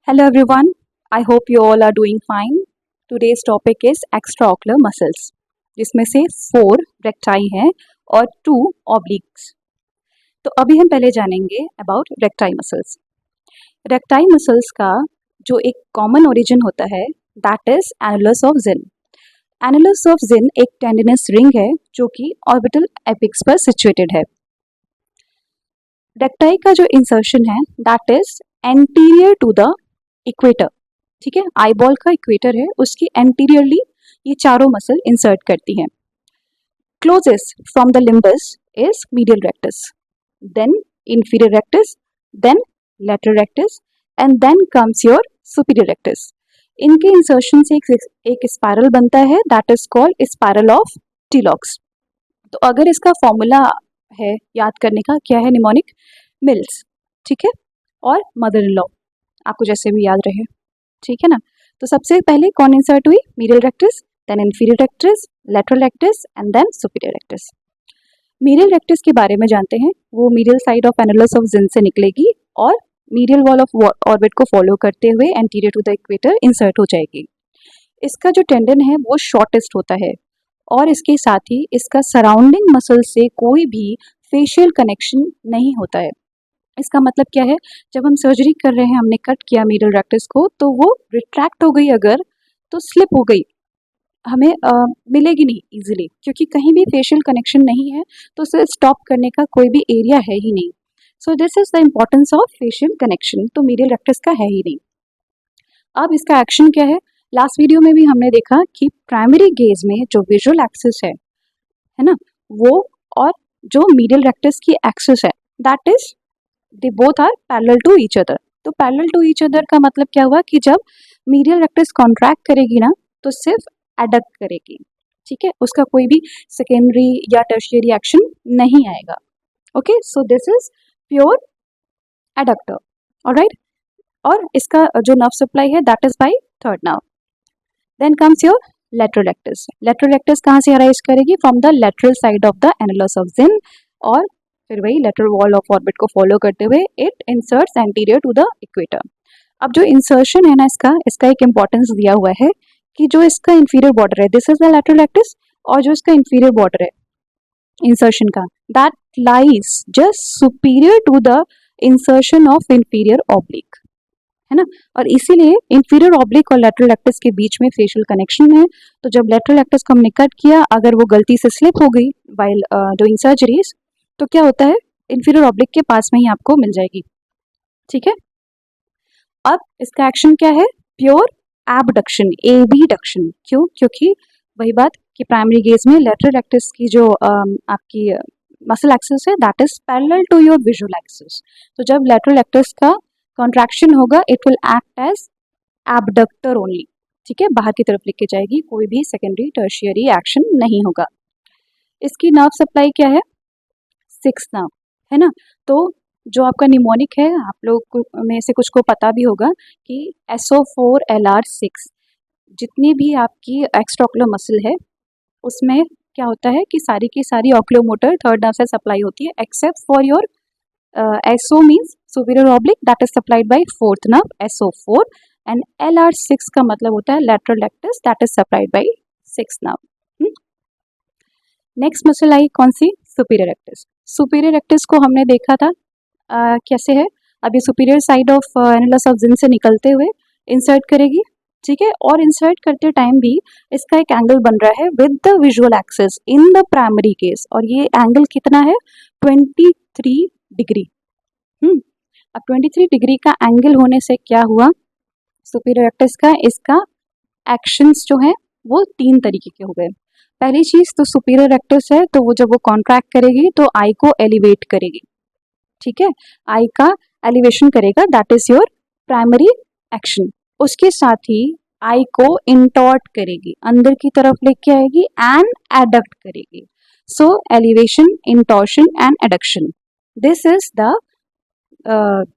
Hello everyone, I hope you all are doing fine. Today's topic is extraocular muscles, जिसमें से 4 recti हैं और 2 obliques. तो अभी हम पहले जानेंगे about recti muscles. Recti muscles का जो एक कॉमन ओरिजिन होता है that is annulus of Zinn. Annulus of Zinn एक टेंडिनस रिंग है जो कि ऑर्बिटल एपिक्स पर सिचुएटेड है. रेक्टाई का जो इंसर्शन है that is anterior to the equator. ठीक है, आई बॉल का इक्वेटर है, उसकी एंटीरियरली ये चारों मसल इंसर्ट करती हैं. Closest from the limbus is medial rectus, then inferior rectus, then lateral rectus and then comes your superior rectus. इनके इंसर्शन से एक स्पाइरल बनता है that is called spiral of Tillaux. तो अगर इसका फॉर्मूला है याद करने का, क्या है? Mnemonic mills. ठीक है, और मदर इन लॉ, आपको जैसे भी याद रहे. ठीक है ना. तो सबसे पहले कौन इंसर्ट हुई? Medial rectus, then inferior rectus, lateral rectus and then superior rectus. Medial rectus के बारे में जानते हैं. वो medial side of annulus of Zinn से निकलेगी और मीडियल वॉल ऑफ ऑर्बिट को फॉलो करते हुए anterior to the equator insert हो जाएगी. इसका जो टेंडन है वो शॉर्टेस्ट होता है और इसके साथ ही इसका सराउंडिंग मसल से कोई भी फेशियल कनेक्शन नहीं होता है. इसका मतलब क्या है? जब हम सर्जरी कर रहे हैं, हमने कट किया मीडियल रेक्टस को, तो वो रिट्रैक्ट हो गई अगर, तो स्लिप हो गई, हमें मिलेगी नहीं इजीली, क्योंकि कहीं भी फेशियल कनेक्शन नहीं है तो उसे स्टॉप करने का कोई भी एरिया है ही नहीं. सो this is the importance of facial connection. तो मीडियल रेक्टस का है ही नहीं. अब इसका एक्शन क्या है? लास्ट वीडियो में भी हमने देखा कि प्राइमरी गेज में जो विजुअल एक्सिस है ना, वो और जो मीडियल रेक्टस की एक्सिस है that is they both are parallel to each other. तो पैरेलल टू ईच अदर का मतलब क्या हुआ कि जब मीडियल रेक्टस कॉन्ट्रैक्ट करेगी ना तो सिर्फ एडक्ट करेगी. ठीक है, उसका कोई भी सेकेंडरी या टर्शियरी एक्शन नहीं आएगा. Okay, so this is pure adductor. Alright, और इसका जो नर्व सप्लाई है that is by third nerve. Then comes your lateral rectus. Lateral rectus कहाँ से अराइज करेगी? From the lateral side of the annulus of Zinn, और फिर वही लेटरल वॉल ऑफ ऑर्बिट को फॉलो करते हुए it inserts anterior to the equator. अब जो इंसर्शन है ना, इसका एक इंपॉर्टेंस दिया हुआ है कि जो इसका इंफीरियर बॉर्डर है, this is the lateral rectus, और जो इसका इंफीरियर बॉर्डर है इंसर्शन का that lies just superior to the insertion of inferior oblique, है ना. और इसीलिए इंफीरियर ऑब्लिक और लेटरल रेक्टस के बीच में फेशियल कनेक्शन है. तो जब लेटरल रेक्टस को हमने कट किया, अगर वो गलती से स्लिप हो गई व्हाइल डूइंग सर्जरीज, तो क्या होता है? इंफीरियर ऑब्लिक के पास में ही आपको मिल जाएगी. ठीक है, अब इसका एक्शन क्या है? Pure abduction, abduction. क्यों? क्योंकि वही बात कि प्राइमरी गेज में लेटरल रेक्टस की जो आपकी मसल एक्सिस है that is parallel to your visual axis. तो जब लेटरल रेक्टस का कॉन्ट्रैक्शन होगा it will act as abductor only. ठीक है, बाहर की तरफ लेके जाएगी, कोई भी सेकेंडरी टर्शियरी एक्शन नहीं होगा. इसकी नर्व सप्लाई क्या है? 6 नर्व, है ना. तो जो आपका निमोनिक है, आप लोग में से कुछ को पता भी होगा कि SO4LR6 जितनी भी आपकी एक्स्ट्राओकुलर मसल है उसमें क्या होता है कि सारी की सारी ऑक्यूलोमोटर थर्ड नर्व से सप्लाई होती है, except for your SO means superior oblique that is supplied by fourth nerve SO4, and LR6 का मतलब होता है lateral rectus that is supplied by six nerve. Next muscle आई कौन सी? Superior rectus. सुपीरियर रेक्टस को हमने देखा था कैसे है. अब ये superior side of annulus of Zinn से निकलते हुए इंसर्ट करेगी. ठीक है, और इंसर्ट करते टाइम भी इसका एक एंगल बन रहा है with the visual axis in the primary case, और ये एंगल कितना है? 23 डिग्री. अब 23 डिग्री का एंगल होने से क्या हुआ? सुपीरियर रेक्टस का इसका एक्शंस जो है वो 3 तरीके के हो गए. पहली चीज तो सुपीरियर रेक्टस है, तो वो जब वो कॉन्ट्रैक्ट करेगी तो आई को एलिवेट करेगी. ठीक है, आई का एलिवेशन करेगा that is your primary action. उसके साथ ही आई को इंटॉर्ट करेगी, अंदर की तरफ लेके आएगी एंड एडक्ट करेगी. So elevation, intorsion and adduction, this is the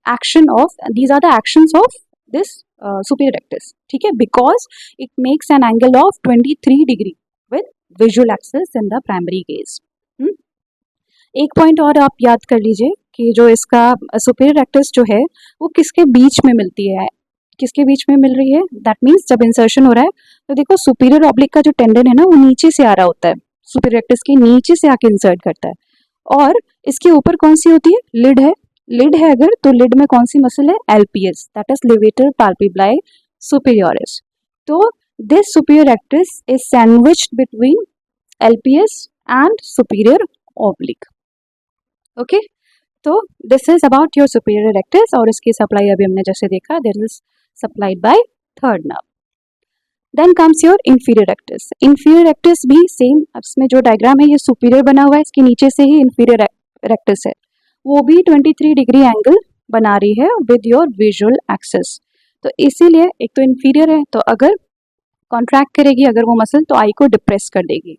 action of, these are the actions of this superior rectus. ठीक है, because it makes an angle of 23 degree with visual axis in the primary gaze. एक point और आप याद कर लीजिए कि जो इसका सुपीरियर रेक्टस जो है वो किसके बीच में मिलती है? किसके बीच में मिल रही है, दैट मीन्स जब इंसर्शन हो रहा है तो देखो सुपीरियर ऑब्लिक का जो टेंडन है ना वो नीचे से आ रहा होता है, सुपीरियर रेक्टस के नीचे से आके इंसर्ट करता है। और इसके ऊपर कौन सी होती है, लिड है। लिड है अगर तो लिड में कौन सी मसल है, LPS, that is levator palpebrae superioris. तो this superior rectus is sandwiched between LPS and superior oblique. Okay, तो this is about your superior rectus. और इसकी सप्लाई अभी हमने जैसे देखा, this is supplied by third nerve. Then comes your inferior rectus. Inferior rectus भी same, इसमें जो डायग्राम है ये सुपीरियर बना हुआ है, इसके नीचे से ही इंफीरियर रेक्टस है, वो भी 23 डिग्री एंगल बना रही है विद योर विजुअल एक्सिस। तो इसीलिए एक तो इंफीरियर है तो अगर कॉन्ट्रैक्ट करेगी अगर वो मसल तो आई को डिप्रेस कर देगी,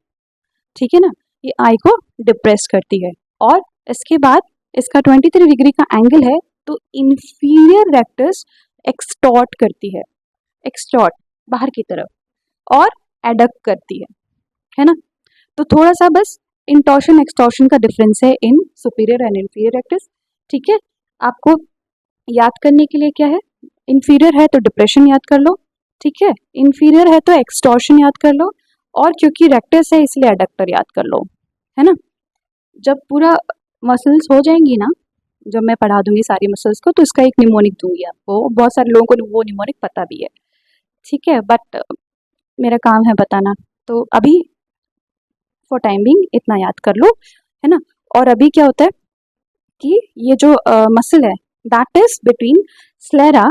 ठीक है ना, ये आई को डिप्रेस करती है। और इसके बाद इसका 23 डिग्री का एंगल है तो इंफीरियर रेक्टस एक्सटॉर्ट करती है एक्सटॉर्ट बाहर की तरफ, और एडक्ट करती है ना। तो थोड़ा सा बस इंटॉर्शन एक्सटॉर्शन का डिफरेंस है इन सुपीरियर एंड इंफीरियर रेक्टस, ठीक है। आपको याद करने के लिए क्या है, इंफीरियर है तो डिप्रेशन याद कर लो, ठीक है, इंफीरियर है तो एक्सटॉर्शन याद कर लो, और क्योंकि रेक्टस है इसलिए एडक्टर याद कर लो, है ना। जब पूरा मसल्स हो जाएंगी ना, जब मैं पढ़ा दूंगी सारी मसल्स को तो इसका एक निमोनिक दूंगी आपको, बहुत सारे लोगों को वो निमोनिक पता भी है, ठीक है, बट मेरा काम है बताना, तो अभी फॉर टाइम बिंग इतना याद कर लो, है ना। और अभी क्या होता है कि ये जो मसल है that is between sclera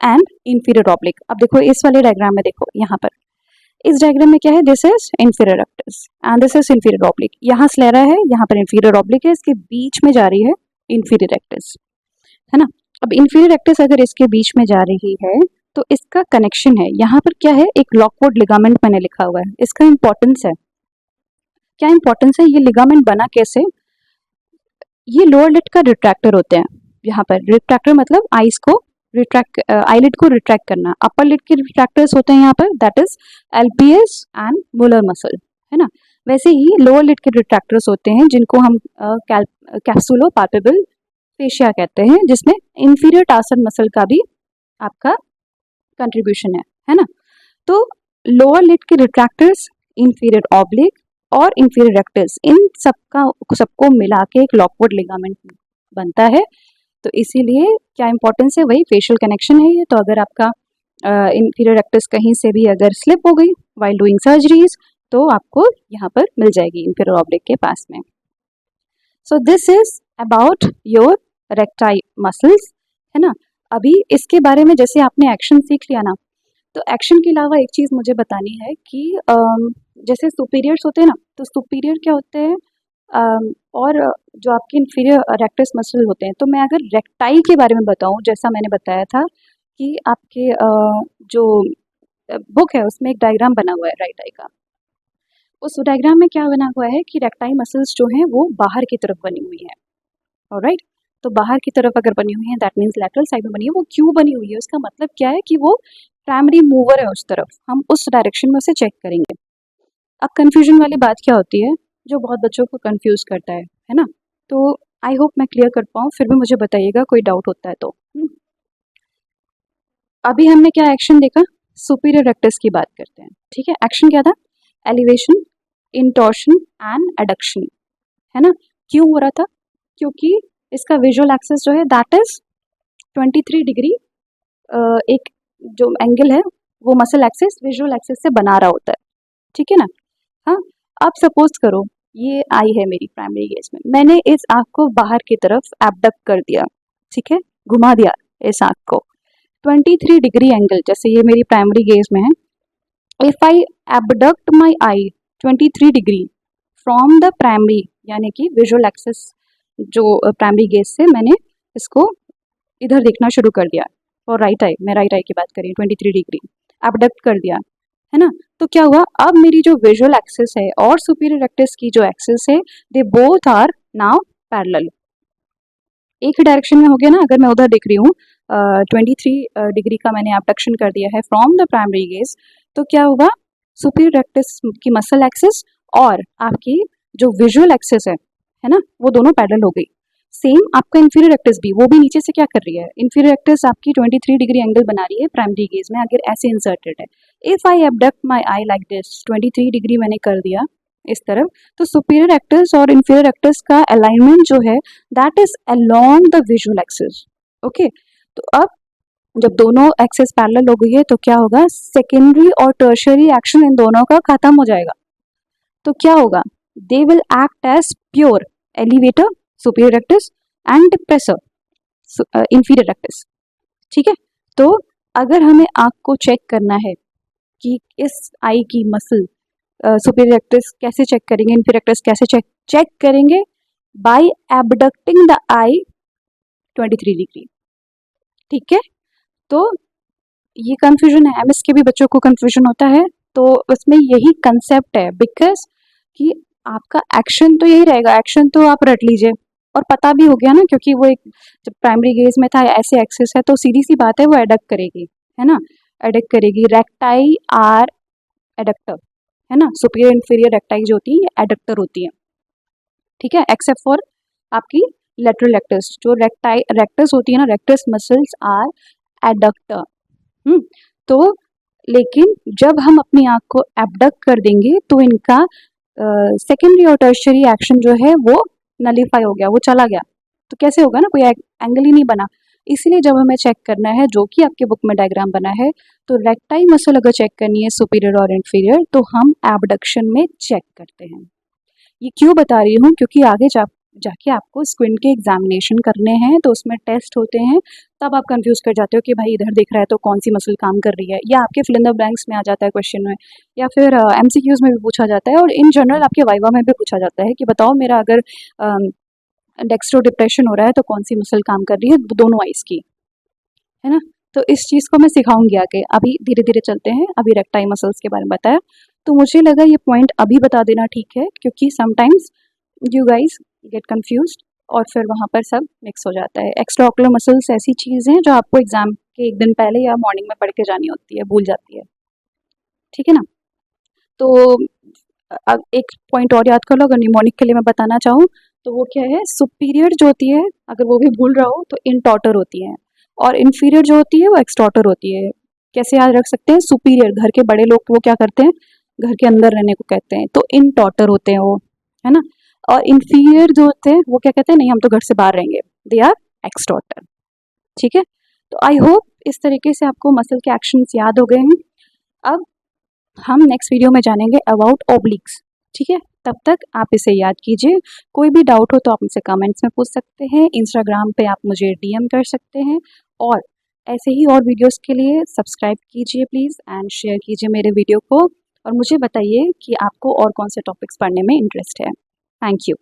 and inferior oblique. अब देखो इस वाले डायग्राम में, देखो यहाँ पर इस डायग्राम में क्या है, this is inferior rectus and this is inferior oblique. यहाँ स्लेरा है, यहाँ पर इंफीरियर ऑब्लिक है, इसके बीच में जा रही है इंफीरियर रेक्टस, है ना। अब इंफीरियर रेक्टस अगर इसके बीच में जा रही है तो इसका कनेक्शन है, यहाँ पर क्या है, एक लॉकवुड लिगामेंट मैंने लिखा हुआ है, इसका इंपॉर्टेंस है, क्या इंपॉर्टेंस है, ये लिगामेंट बना कैसे, ये लोअर लिड का रिट्रैक्टर होते हैं, यहाँ पर रिट्रैक्टर मतलब आईज को रिट्रैक्ट, आईलिड को रिट्रैक्ट करना, अपर लिड के रिट्रैक्टर्स होते हैं यहाँ पर, that is LPS and molar muscle, है ना। वैसे ही लोअर लिड के रिट्रैक्टर्स होते हैं जिनको हम कैप्सुलो पाल्पेबल फेशिया कहते हैं, जिसमें इंफीरियर टार्सल मसल का भी आपका कंट्रीब्यूशन है ना। तो लोअर लिड के रिट्रैक्टर्स, इंफीरियर ऑब्लिक और इंफीरियर रेक्टस, इन सबको मिला के एक लॉकवुड लिगामेंट बनता है। तो इसीलिए क्या इंपॉर्टेंस है, वही फेशियल कनेक्शन है ये। तो अगर आपका इंफीरियर रेक्टस कहीं से भी अगर स्लिप हो गई वाइल डूइंग सर्जरीज तो आपको यहाँ पर मिल जाएगी इंफीरियर ऑब्लिक के पास में। So this is about your rectile muscles, है ना। अभी इसके बारे में जैसे आपने एक्शन सीख लिया ना, तो एक्शन के अलावा एक चीज़ मुझे बतानी है कि जैसे सुपीरियर्स होते हैं ना, तो सुपीरियर क्या होते हैं और जो आपके इंफीरियर रेक्टस मसल होते हैं। तो मैं अगर रेक्टाइल के बारे में बताऊं, जैसा मैंने बताया था कि आपके जो बुक है उसमें एक डायग्राम बना हुआ है राइट आई का, उस डायग्राम में क्या बना हुआ है कि रेक्टाइल मसल्स जो हैं वो बाहर की तरफ बनी हुई है, ऑलराइट। तो बाहर की तरफ अगर बनी हुई है दैट मीन्स लैटरल साइड में बनी है, वो क्यों बनी हुई है, उसका मतलब क्या है कि वो प्राइमरी मूवर है उस तरफ, हम उस डायरेक्शन में उसे चेक करेंगे। अब कंफ्यूजन वाली बात क्या होती है जो बहुत बच्चों को कंफ्यूज करता है ना। तो आई होप मैं क्लियर कर पाऊँ, फिर भी मुझे बताइएगा कोई डाउट होता है तो। अभी हमने क्या एक्शन देखा, सुपीरियर रेक्टस की बात करते हैं, ठीक है। एक्शन क्या था, एलिवेशन, इंटॉर्शन एंड एडक्शन, है ना। क्यों हो रहा था, क्योंकि इसका विजुअल एक्सिस जो है दैट इज 23 डिग्री, एक जो एंगल है वो मसल एक्सिस विजुअल एक्सिस से बना रहा होता है, ठीक है ना। हाँ, अब सपोज करो ये आई है मेरी प्राइमरी गेज में, मैंने इस आँख को बाहर की तरफ एबडक्ट कर दिया, ठीक है, घुमा दिया इस आँख को 23 डिग्री एंगल, जैसे ये मेरी प्राइमरी गेज में है। If I abduct my I 23 degree from the primary, यानी कि विजुअल एक्सिस जो प्राइमरी गेज से मैंने इसको इधर देखना शुरू कर दिया, और राइट आई, मैं राइट आई की बात करी, 23 डिग्री एबडक्ट कर दिया, है ना। तो क्या हुआ, अब मेरी जो विजुअल एक्सिस है और सुपीरियर रेक्टस की जो एक्सिस है they both are now parallel, एक ही डायरेक्शन में हो गया ना। अगर मैं उधर देख रही हूँ 23 डिग्री का मैंने एबडक्शन कर दिया है फ्रॉम द प्राइमरी गेज, तो क्या होगा, सुपीरियर रेक्टस की मसल एक्सिस और आपकी जो विजुअल एक्सिस है ना, वो दोनों पैरेलल हो गई। सेम आपका इन्फीरियर रेक्टस भी, वो भी नीचे से क्या कर रही है, इन्फीरियर रेक्टस आपकी 23 डिग्री एंगल बना रही है प्राइमरी गेज में, अगर ऐसे इंसर्टेड है। If I abduct my I like this, 23 degree मैंने कर दिया इस तरफ, तो सुपीरियर रेक्टस और इन्फीरियर रेक्टस का अलाइनमेंट जो है that is along the visual axis. Okay, तो अब जब दोनों एक्सिस पैरेलल हो गई है तो क्या होगा, सेकेंडरी और टर्शियरी एक्शन इन दोनों का खत्म हो जाएगा। तो क्या होगा, they will act as pure elevator superior rectus and depressor inferior rectus. ठीक है, तो अगर हमें आंख को चेक करना है कि इस आई की मसल सुपीरियर रेक्टस कैसे चेक करेंगे, इंफीरियर रेक्टस कैसे चेक करेंगे, बाय एबडक्टिंग द आई 23 डिग्री। ठीक है, तो ये कंफ्यूजन है, एमएस के भी बच्चों को कंफ्यूजन होता है, तो उसमें यही कंसेप्ट है, बिकॉज कि आपका एक्शन तो यही रहेगा, एक्शन तो आप रट लीजिए और पता भी हो गया ना, क्योंकि वो एक जब प्राइमरी गेज में था ऐसे एक्सिस है तो सीधी सी बात है वो एडक्ट करेगी, है ना, एडक्ट करेगी, रेक्टाई आर एडक्टर, है ना, सुपीरियर इंफीरियर रेक्टाई जो होती है एडक्टर होती है। ठीक है, एक्सेप्ट फॉर आपकी लेटरल रेक्टस, जो रेक्टस होती है ना, रेक्टस मसल्स आर एडक्टर। तो लेकिन जब हम अपनी आंख को एबडक्ट कर देंगे तो इनका सेकेंडरी और टर्शियरी एक्शन जो है वो नलीफाई हो गया, वो चला गया, तो कैसे होगा ना, कोई एंगल ही नहीं बना। इसलिए जब हमें चेक करना है, जो कि आपके बुक में डायग्राम बना है, तो रेक्टाई मसल अगर चेक करनी है सुपीरियर और इंफीरियर तो हम एबडक्शन में चेक करते हैं। ये क्यों बता रही हूँ, क्योंकि आगे जाके आपको स्क्विंट के एग्जामिनेशन करने हैं तो उसमें टेस्ट होते हैं, तब आप कंफ्यूज कर जाते हो कि भाई इधर दिख रहा है तो कौन सी मसल काम कर रही है, या आपके फिल इन द ब्लैंक्स में आ जाता है क्वेश्चन में, या फिर एमसीक्यूज में भी पूछा जाता है, और इन जनरल आपके वाइवा में भी पूछा जाता है कि बताओ मेरा अगर डेक्स्ट्रो डिप्रेशन हो रहा है तो कौन सी मसल काम कर रही है दोनों आइज की, है ना। तो इस चीज़ को मैं सिखाऊंगी आगे, अभी धीरे धीरे चलते हैं, अभी रेक्टाई मसल्स के बारे में बताया, तो मुझे लगा ये पॉइंट अभी बता देना ठीक है, क्योंकि sometimes you guys get confused और फिर वहाँ पर सब मिक्स हो जाता है। एक्स्ट्रा ऑकुलर मसल्स ऐसी चीज़ हैं जो आपको एग्जाम के एक दिन पहले या मॉर्निंग में पढ़ के जानी होती है, भूल जाती है, ठीक है ना। तो अब एक पॉइंट और याद कर लो, अगर निमोनिक के लिए मैं बताना चाहूँ तो वो क्या है, सुपीरियर जो होती है अगर वो भी भूल रहा हो तो इंटॉटर होती है, और इन्फीरियर जो होती है वो एक्सटॉटर होती है। कैसे याद रख सकते हैं, सुपीरियर घर के बड़े लोग वो क्या करते हैं, घर के अंदर रहने को कहते हैं, तो इंटॉटर होते हैं वो, है ना। और इन्फीरियर जो होते हैं वो क्या कहते हैं, नहीं हम तो घर से बाहर रहेंगे, दे आर एक्सटॉटर। ठीक है, तो आई होप इस तरीके से आपको मसल के एक्शंस याद हो गए हैं। अब हम नेक्स्ट वीडियो में जानेंगे अबाउट ओब्लिक्स। ठीक है, तब तक आप इसे याद कीजिए, कोई भी डाउट हो तो आप मुझसे कमेंट्स में पूछ सकते हैं, इंस्टाग्राम पे आप मुझे डीएम कर सकते हैं, और ऐसे ही और वीडियोस के लिए सब्सक्राइब कीजिए प्लीज़ एंड शेयर कीजिए मेरे वीडियो को, और मुझे बताइए कि आपको और कौन से टॉपिक्स पढ़ने में इंटरेस्ट है। Thank you.